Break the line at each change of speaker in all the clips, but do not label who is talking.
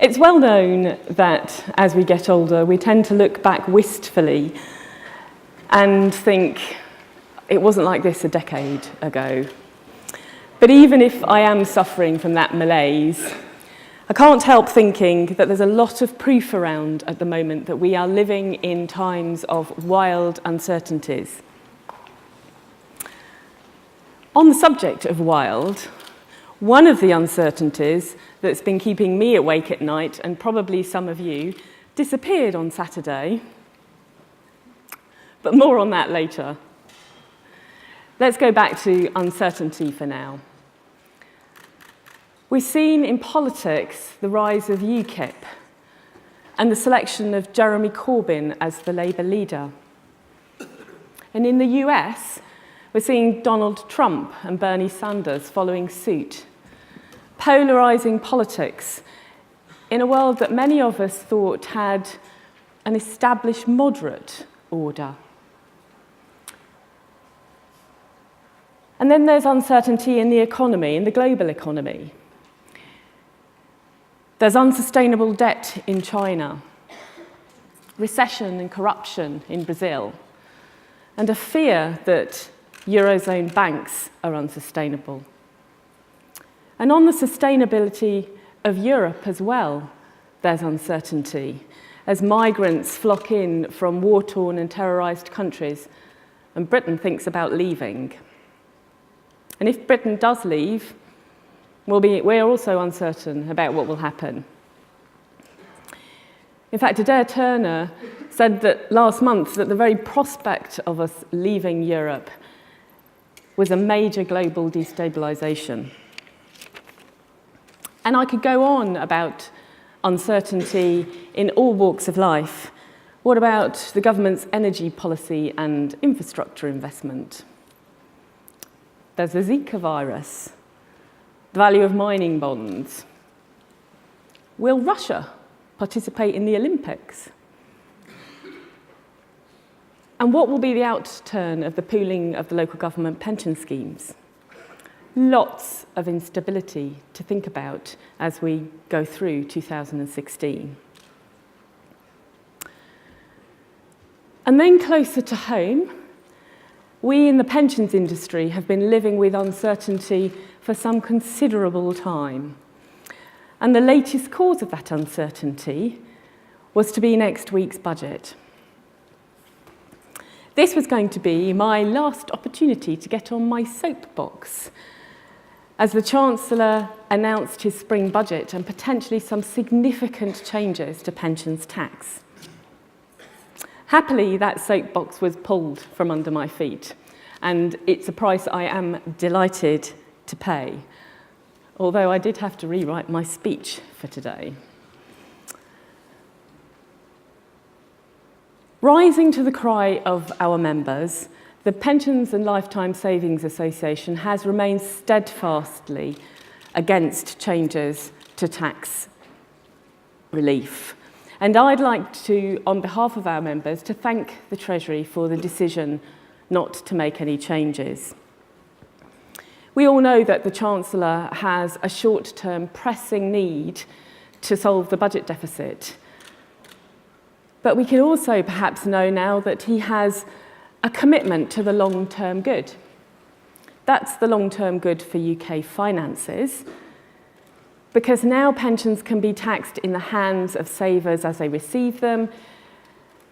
It's well known that as we get older, we tend to look back wistfully and think, it wasn't like this a decade ago. But even if I am suffering from that malaise, I can't help thinking that there's a lot of proof around at the moment that we are living in times of wild uncertainties. On the subject of wild, one of the uncertainties that's been keeping me awake at night, and probably some of you, disappeared on Saturday. But more on that later. Let's go back to uncertainty for now. We've seen in politics the rise of UKIP and the selection of Jeremy Corbyn as the Labour leader. And in the US, we're seeing Donald Trump and Bernie Sanders following suit, polarising politics in a world that many of us thought had an established moderate order. And then there's uncertainty in the economy, in the global economy. There's unsustainable debt in China, recession and corruption in Brazil, and a fear that Eurozone banks are unsustainable. And on the sustainability of Europe as well, there's uncertainty, as migrants flock in from war-torn and terrorised countries, and Britain thinks about leaving. And if Britain does leave, we're also uncertain about what will happen. In fact, Adair Turner said that last month that the very prospect of us leaving Europe was a major global destabilisation. And I could go on about uncertainty in all walks of life. What about the government's energy policy and infrastructure investment? There's the Zika virus, the value of mining bonds. Will Russia participate in the Olympics? And what will be the outturn of the pooling of the local government pension schemes? Lots of instability to think about as we go through 2016. And then closer to home, we in the pensions industry have been living with uncertainty for some considerable time. And the latest cause of that uncertainty was to be next week's budget. This was going to be my last opportunity to get on my soapbox as the Chancellor announced his spring budget and potentially some significant changes to pensions tax. Happily, that soapbox was pulled from under my feet, and it's a price I am delighted to pay, although I did have to rewrite my speech for today. Rising to the cry of our members, the Pensions and Lifetime Savings Association has remained steadfastly against changes to tax relief. And I'd like to, on behalf of our members, to thank the Treasury for the decision not to make any changes. We all know that the Chancellor has a short-term pressing need to solve the budget deficit. But we can also perhaps know now that he has a commitment to the long-term good. That's the long-term good for UK finances, because now pensions can be taxed in the hands of savers as they receive them,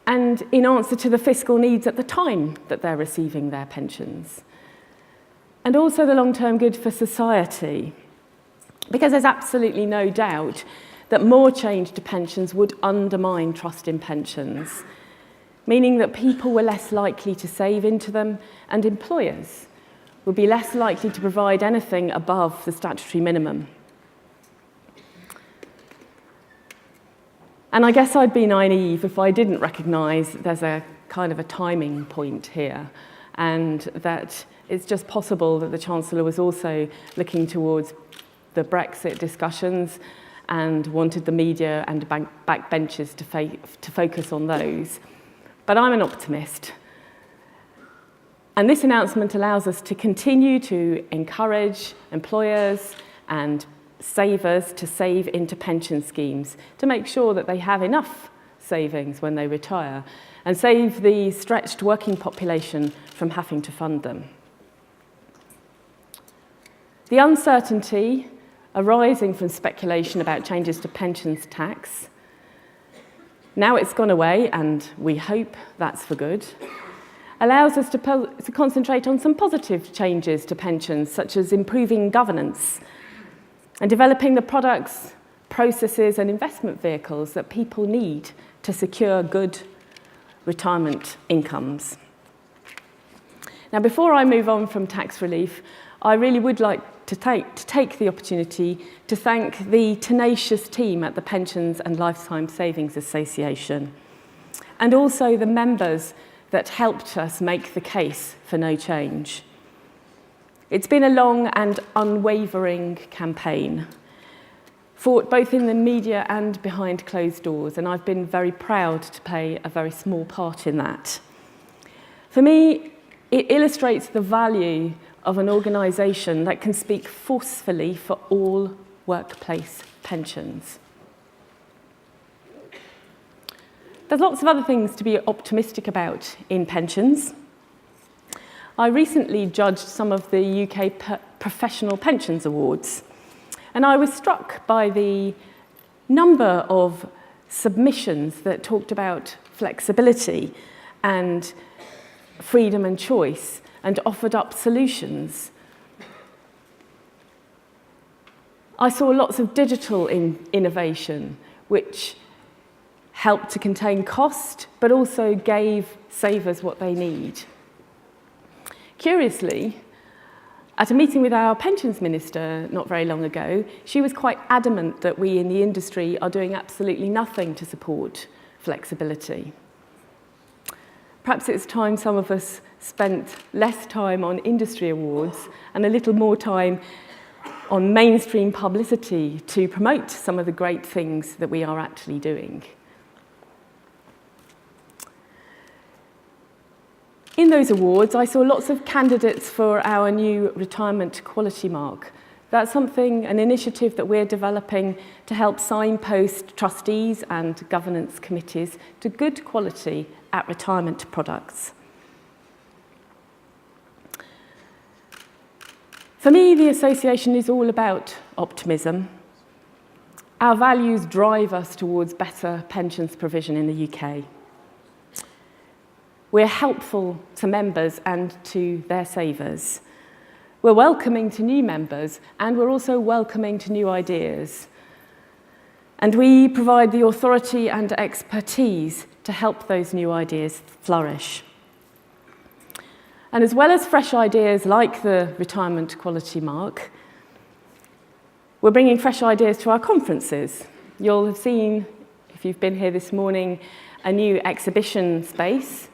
and in answer to the fiscal needs at the time that they're receiving their pensions. And also the long-term good for society, because there's absolutely no doubt that more change to pensions would undermine trust in pensions, meaning that people were less likely to save into them, and employers would be less likely to provide anything above the statutory minimum. And I guess I'd be naive if I didn't recognise there's a kind of a timing point here, and that it's just possible that the Chancellor was also looking towards the Brexit discussions and wanted the media and backbenchers to focus on those. But I'm an optimist. And this announcement allows us to continue to encourage employers and savers to save into pension schemes to make sure that they have enough savings when they retire and save the stretched working population from having to fund them. The uncertainty arising from speculation about changes to pensions tax, now it's gone away, and we hope that's for good, allows us to concentrate on some positive changes to pensions, such as improving governance and developing the products, processes and investment vehicles that people need to secure good retirement incomes. Now, before I move on from tax relief, I really would like to take the opportunity to thank the tenacious team at the Pensions and Lifetime Savings Association, and also the members that helped us make the case for no change. It's been a long and unwavering campaign, fought both in the media and behind closed doors, and I've been very proud to play a very small part in that. For me, it illustrates the value of an organisation that can speak forcefully for all workplace pensions. There's lots of other things to be optimistic about in pensions. I recently judged some of the UK Professional Pensions Awards, and I was struck by the number of submissions that talked about flexibility and freedom and choice, and offered up solutions. I saw lots of digital innovation, which helped to contain cost, but also gave savers what they need. Curiously, at a meeting with our pensions minister not very long ago, she was quite adamant that we in the industry are doing absolutely nothing to support flexibility. Perhaps it's time some of us spent less time on industry awards and a little more time on mainstream publicity to promote some of the great things that we are actually doing. In those awards, I saw lots of candidates for our new retirement quality mark. That's an initiative that we're developing to help signpost trustees and governance committees to good quality at retirement products. For me, the association is all about optimism. Our values drive us towards better pensions provision in the UK. We're helpful to members and to their savers. We're welcoming to new members, and we're also welcoming to new ideas. And we provide the authority and expertise to help those new ideas flourish. And as well as fresh ideas like the retirement quality mark, we're bringing fresh ideas to our conferences. You'll have seen, if you've been here this morning, a new exhibition space.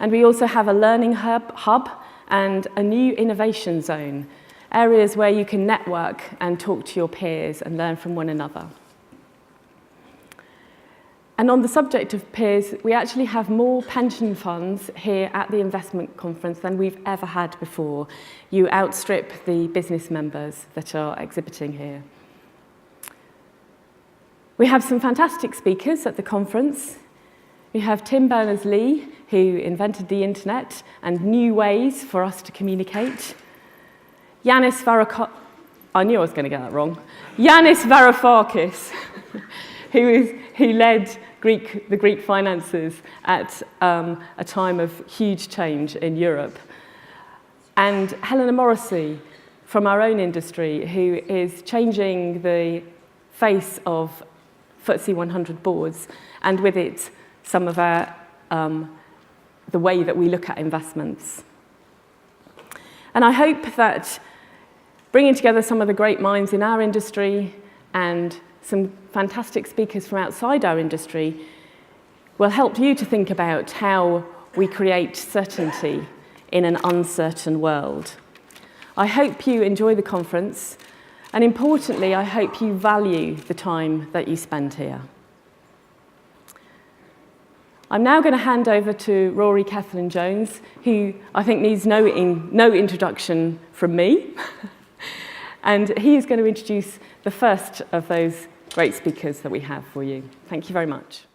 And we also have a learning hub and a new innovation zone, areas where you can network and talk to your peers and learn from one another. And on the subject of peers, we actually have more pension funds here at the investment conference than we've ever had before. You outstrip the business members that are exhibiting here. We have some fantastic speakers at the conference. We have Tim Berners-Lee, who invented the internet and new ways for us to communicate. Yanis Varoufakis, who led the Greek finances at a time of huge change in Europe. And Helena Morrissey from our own industry, who is changing the face of FTSE 100 boards, and with it, some of our, the way that we look at investments. And I hope that bringing together some of the great minds in our industry and some fantastic speakers from outside our industry will help you to think about how we create certainty in an uncertain world. I hope you enjoy the conference, and importantly, I hope you value the time that you spend here. I'm now going to hand over to Rory Kethlen-Jones, who I think needs no introduction from me. And he is going to introduce the first of those great speakers that we have for you. Thank you very much.